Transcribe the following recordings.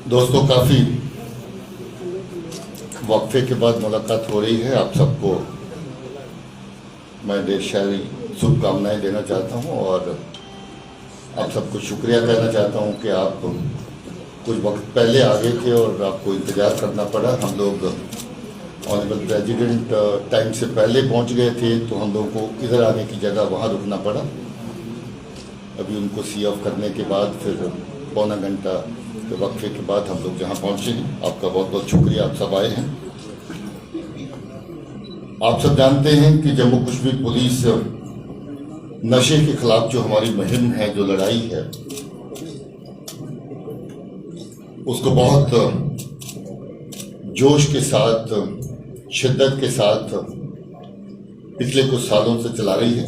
दोस्तों, काफ़ी वक्फे के बाद मुलाकात हो रही है। आप सबको मैं ढेर सारी शुभकामनाएं देना चाहता हूं और आप सबको शुक्रिया कहना चाहता हूं कि आप कुछ वक्त पहले आ गए थे और आपको इंतज़ार करना पड़ा। हम लोग ऑनरेबल प्रेसिडेंट टाइम से पहले पहुंच गए थे, तो हम लोगों को इधर आने की जगह वहां रुकना पड़ा। अभी उनको सी ऑफ करने के बाद फिर पौना घंटा के वक्फे के बाद हम लोग जहां पहुंचे हैं। आपका बहुत बहुत शुक्रिया, आप सब आए हैं। आप सब जानते हैं कि जम्मू कश्मीर पुलिस नशे के खिलाफ जो हमारी मुहिम है, जो लड़ाई है, उसको बहुत जोश के साथ, शिद्दत के साथ पिछले कुछ सालों से चला रही है।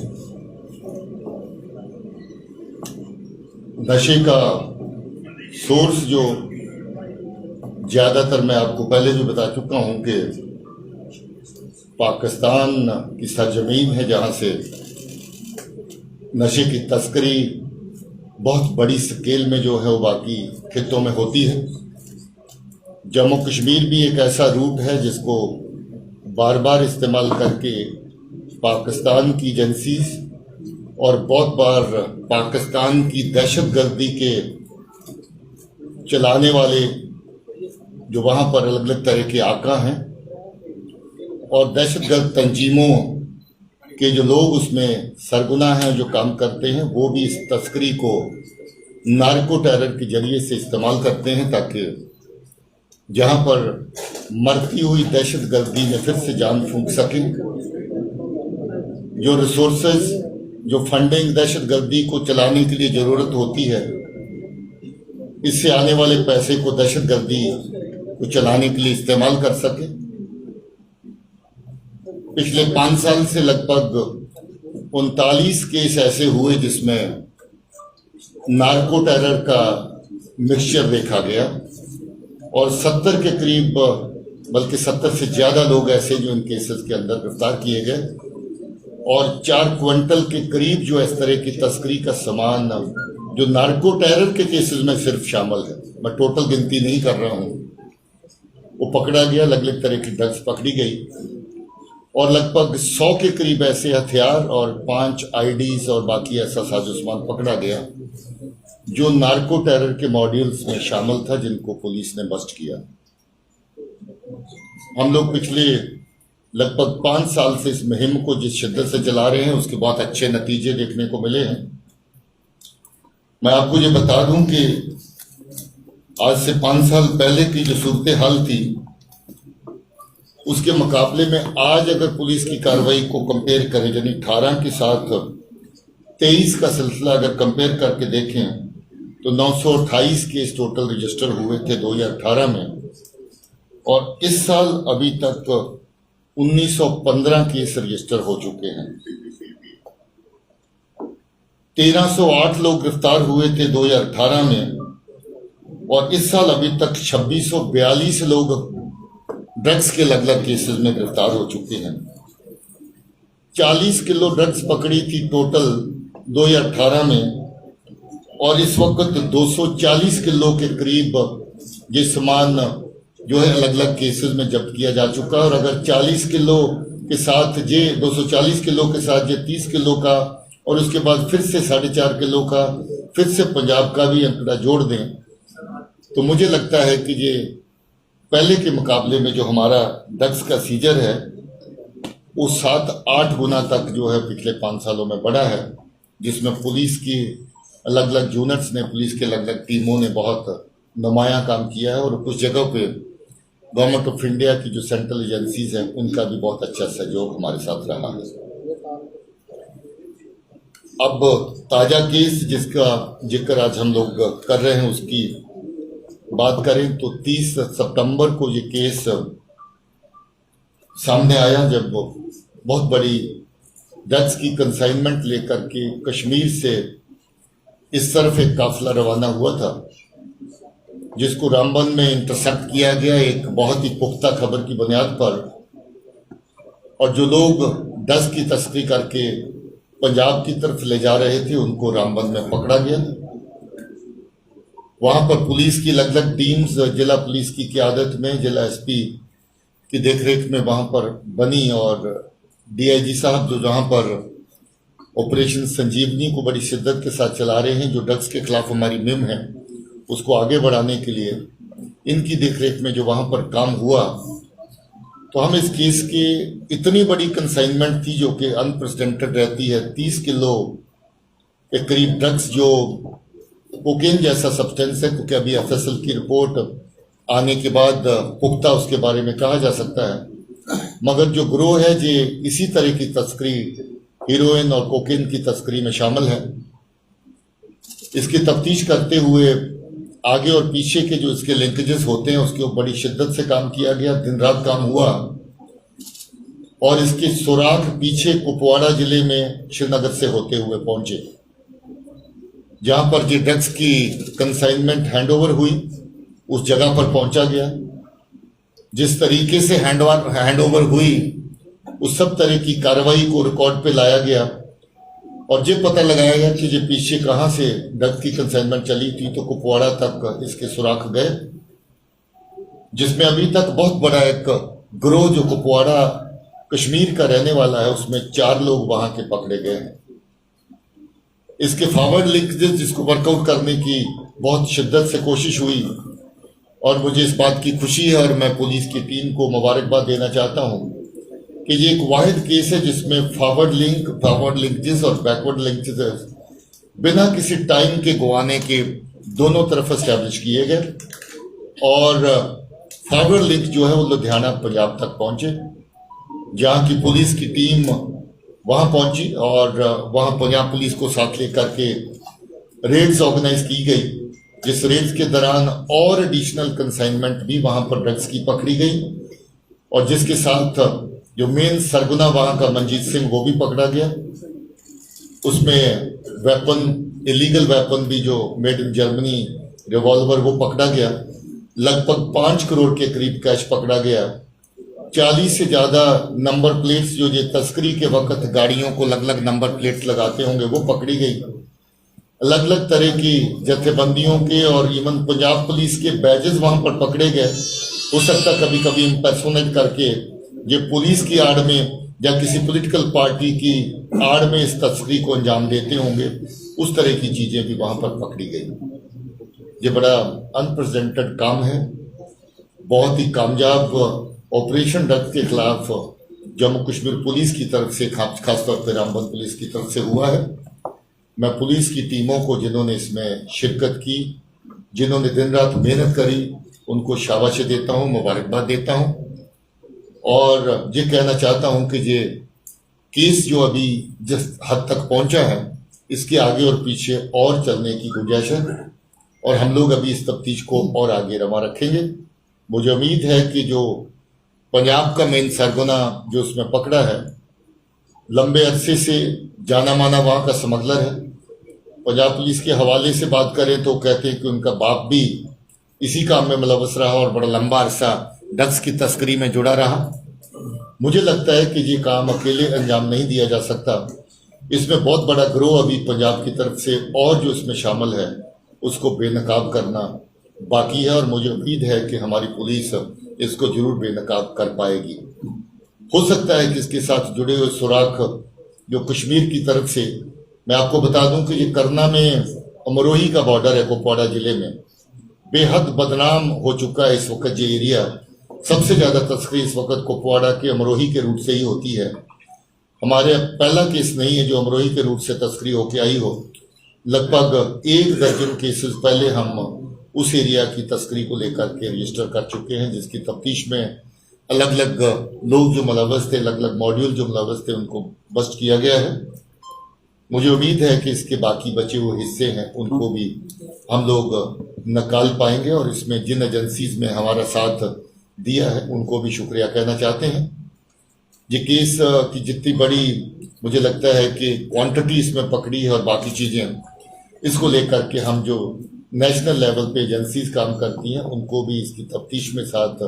नशे का सोर्स जो ज्यादातर मैं आपको पहले भी बता चुका हूं कि पाकिस्तान की सरजमीन है, जहां से नशे की तस्करी बहुत बड़ी स्केल में जो है वो बाकी खित्तों में होती है। जम्मू कश्मीर भी एक ऐसा रूट है जिसको बार बार इस्तेमाल करके पाकिस्तान की एजेंसीज और बहुत बार पाकिस्तान की दहशतगर्दी के चलाने वाले जो वहां पर अलग अलग तरह के आका हैं और दहशतगर्द तंजीमों के जो लोग उसमें सरगुना हैं, जो काम करते हैं, वो भी इस तस्करी को नार्को टेरर के जरिए से इस्तेमाल करते हैं ताकि जहां पर मरती हुई दहशतगर्दी में फिर से जान फूंक सकें। जो रिसोर्सेज, जो फंडिंग दहशतगर्दी को चलाने के लिए जरूरत होती है, इससे आने वाले पैसे को दहशतगर्दी को चलाने के लिए इस्तेमाल कर सके। पिछले 5 साल से लगभग 39 केस ऐसे हुए जिसमें नार्को टेरर का मिक्सचर देखा गया और 70 के करीब, बल्कि 70 से ज्यादा लोग ऐसे जो इन केसेस के अंदर गिरफ्तार किए गए और 4 क्विंटल के करीब जो इस तरह की तस्करी का सामान जो नार्को टेरर के केसेस में सिर्फ शामिल है, मैं टोटल गिनती नहीं कर रहा हूं, वो पकड़ा गया। अलग अलग तरह की ड्रग्स पकड़ी गई और लगभग 100 के करीब ऐसे हथियार और 5 आईडीज और बाकी ऐसा साजो सामान पकड़ा गया जो नार्को टेरर के मॉड्यूल्स में शामिल था, जिनको पुलिस ने बस्ट किया। हम लोग पिछले लगभग 5 साल से इस मुहिम को जिस शिद्दत से चला रहे हैं, उसके बहुत अच्छे नतीजे देखने को मिले हैं। मैं आपको ये बता दूं कि आज से 5 साल पहले की जो सूरत हाल थी, उसके मुकाबले में आज अगर पुलिस की कार्रवाई को कंपेयर करें, यानी 18 के साथ 23 का सिलसिला अगर कंपेयर करके देखें, तो 928 केस टोटल रजिस्टर हुए थे 2018 में और इस साल अभी तक 1915 केस रजिस्टर हो चुके हैं। 1308 लोग गिरफ्तार हुए थे 2018 में और इस साल अभी तक 2642 लोग ड्रग्स के अलग अलग केसेस में गिरफ्तार हो चुके हैं। 40 किलो ड्रग्स पकड़ी थी टोटल 2018 में और इस वक्त 240 किलो के करीब ये सामान जो है अलग अलग केसेस में जब्त किया जा चुका है। और अगर 40 किलो के साथ ये 240 किलो के साथ ये 30 किलो का और उसके बाद फिर से 4.5 किलो का, फिर से पंजाब का भी आंकड़ा जोड़ दें, तो मुझे लगता है कि ये पहले के मुकाबले में जो हमारा ड्रग्स का सीजर है वो 7-8 गुना तक जो है पिछले 5 सालों में बढ़ा है, जिसमें पुलिस की अलग अलग यूनिट्स ने, पुलिस के अलग अलग टीमों ने बहुत नुमाया काम किया है और कुछ जगह पे गवर्नमेंट ऑफ इंडिया की जो सेंट्रल एजेंसीज हैं उनका भी बहुत अच्छा सहयोग हमारे साथ रहा है। अब ताजा केस जिसका जिक्र आज हम लोग कर रहे हैं उसकी बात करें तो 30 सितंबर को ये केस सामने आया, जब बहुत बड़ी ड्रग्स की कंसाइनमेंट लेकर के कश्मीर से इस तरफ एक काफिला रवाना हुआ था, जिसको रामबन में इंटरसेप्ट किया गया एक बहुत ही पुख्ता खबर की बुनियाद पर। और जो लोग ड्रग्स की तस्करी करके पंजाब की तरफ ले जा रहे थे उनको रामबन में पकड़ा गया। वहां पर पुलिस की अलग अलग टीम्स जिला पुलिस की क़यादत में जिला एसपी की देखरेख में वहां पर बनी, और डीआईजी साहब जो जहां पर ऑपरेशन संजीवनी को बड़ी शिद्दत के साथ चला रहे हैं, जो ड्रग्स के खिलाफ हमारी मुहिम है उसको आगे बढ़ाने के लिए, इनकी देखरेख में जो वहां पर काम हुआ, तो हम इस केस के इतनी बड़ी कंसाइनमेंट थी जो कि अनप्रेसिडेंटेड रहती है। 30 किलो के करीब ड्रग्स जो कोकेन जैसा सब्सटेंस है, क्योंकि अभी एफएसएल की रिपोर्ट आने के बाद पुख्ता उसके बारे में कहा जा सकता है, मगर जो ग्रोह है जो इसी तरह की तस्करी, हीरोइन और कोकेन की तस्करी में शामिल है। इसकी तफ्तीश करते हुए आगे और पीछे के जो इसके लिंकेजेस होते हैं उसके ऊपर बड़ी शिद्दत से काम किया गया, दिन रात काम हुआ, और इसके सुराग पीछे कुपवाड़ा जिले में श्रीनगर से होते हुए पहुंचे, जहां पर जो ड्रग्स की कंसाइनमेंट हैंडओवर हुई उस जगह पर पहुंचा गया। जिस तरीके से हैंडओवर हुई उस सब तरह की कार्रवाई को रिकॉर्ड पे लाया गया, और ये पता लगाया गया कि ये पीछे कहां से ड्रग्स की कंसाइनमेंट चली थी, तो कुपवाड़ा तक इसके सुराग गए, जिसमें अभी तक बहुत बड़ा एक ग्रोह जो कुपवाड़ा कश्मीर का रहने वाला है उसमें 4 लोग वहां के पकड़े गए हैं। इसके फॉरवर्ड लिंकेजेस जिसको वर्कआउट करने की बहुत शिद्दत से कोशिश हुई, और मुझे इस बात की खुशी है और मैं पुलिस की टीम को मुबारकबाद देना चाहता हूं कि ये एक वाहिद केस है जिसमें फॉरवर्ड लिंकेजेस और बैकवर्ड लिंकेजेस बिना किसी टाइम के गंवाने के दोनों तरफ एस्टैब्लिश किए गए, और फॉरवर्ड लिंक जो है वो लुधियाना पंजाब तक पहुंचे, जहां की पुलिस की टीम वहां पहुंची और वहां पंजाब पुलिस को साथ लेकर के रेड्स ऑर्गेनाइज की गई, जिस रेड्स के दौरान और एडिशनल कंसाइनमेंट भी वहां पर ड्रग्स की पकड़ी गई, और जिसके साथ जो मेन सरगुना वहां का मंजीत सिंह वो भी पकड़ा गया। उसमें वेपन, इलीगल वेपन भी जो मेड इन जर्मनी रिवॉल्वर वो पकड़ा गया, लगभग 5 करोड़ के करीब कैश पकड़ा गया, 40 से ज्यादा नंबर प्लेट्स जो ये तस्करी के वक्त गाड़ियों को अलग अलग नंबर प्लेट्स लगाते होंगे वो पकड़ी गई, अलग अलग तरह की जथेबंदियों के और इवन पंजाब पुलिस के बैजेस वहां पर पकड़े गए। हो सकता कभी कभी इम्पर्सोनेट करके ये पुलिस की आड़ में या किसी पॉलिटिकल पार्टी की आड़ में इस तस्करी को अंजाम देते होंगे, उस तरह की चीजें भी वहां पर पकड़ी गई। ये बड़ा अनप्रेसिडेंटेड काम है, बहुत ही कामयाब ऑपरेशन ड्रग्स के खिलाफ जम्मू कश्मीर पुलिस की तरफ से, खासतौर पर रामबन पुलिस की तरफ से हुआ है। मैं पुलिस की टीमों को जिन्होंने इसमें शिरकत की, जिन्होंने दिन रात मेहनत करी, उनको शाबाशी देता हूं, मुबारकबाद देता हूं, और ये कहना चाहता हूं कि ये केस जो अभी जिस हद तक पहुंचा है इसके आगे और पीछे और चलने की गुंजाइश है, और हम लोग अभी इस तफ्तीश को और आगे रवा रखेंगे। मुझे उम्मीद है कि जो पंजाब का मेन सरगुना जो उसमें पकड़ा है, लंबे अरसे से जाना माना वहां का स्मगलर है। पंजाब पुलिस के हवाले से बात करें तो कहते हैं कि उनका बाप भी इसी काम में मुलव्वस रहा और बड़ा लंबा अरसा ड्रग्स की तस्करी में जुड़ा रहा। मुझे लगता है कि ये काम अकेले अंजाम नहीं दिया जा सकता, इसमें बहुत बड़ा ग्रोह अभी पंजाब की तरफ से और जो इसमें शामिल है उसको बेनकाब करना बाकी है, और मुझे उम्मीद है कि हमारी पुलिस इसको जरूर बेनकाब कर पाएगी। हो सकता है कि इसके साथ जुड़े हुए सुराख जो कश्मीर की तरफ से, मैं आपको बता दूं कि ये करना में अमरोही का बॉर्डर है, कुपवाड़ा जिले में बेहद बदनाम हो चुका है इस वक्त ये एरिया। सबसे ज्यादा तस्करी इस वक्त कुपवाड़ा के अमरोही के रूट से ही होती है। हमारे पहला केस नहीं है जो अमरोही के रूट से तस्करी होके आई हो, लगभग 1 दर्जन केसेस पहले हम उस एरिया की तस्करी को लेकर के रजिस्टर कर चुके हैं, जिसकी तफ्तीश में अलग अलग लोग जो मुलव्वस थे, अलग अलग मॉड्यूल जो मुलव्वस थे, उनको बस्ट किया गया है। मुझे उम्मीद है कि इसके बाकी बचे हुए हिस्से हैं उनको भी हम लोग निकाल पाएंगे, और इसमें जिन एजेंसीज में हमारा साथ दिया है उनको भी शुक्रिया कहना चाहते हैं। ये केस की जितनी बड़ी मुझे लगता है कि क्वांटिटी इसमें पकड़ी है और बाकी चीजें, इसको लेकर के हम जो नेशनल लेवल पे एजेंसीज काम करती हैं उनको भी इसकी तफ्तीश में साथ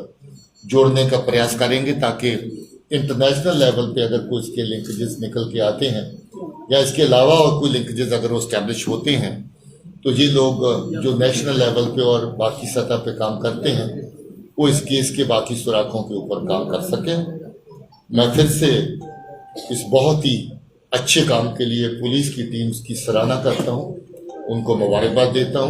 जोड़ने का प्रयास करेंगे, ताकि इंटरनेशनल लेवल पे अगर कोई इसके लिंकेजेस निकल के आते हैं या इसके अलावा और कोई लिंकेजेस अगर वो स्टैब्लिश होते हैं तो ये लोग जो नेशनल लेवल पे और बाकी सतह पे काम करते हैं वो इस केस के बाकी सुराखों के ऊपर काम कर सकें। मैं फिर से इस बहुत ही अच्छे काम के लिए पुलिस की टीम्स की सराहना करता हूं, उनको मुबारकबाद देता हूं।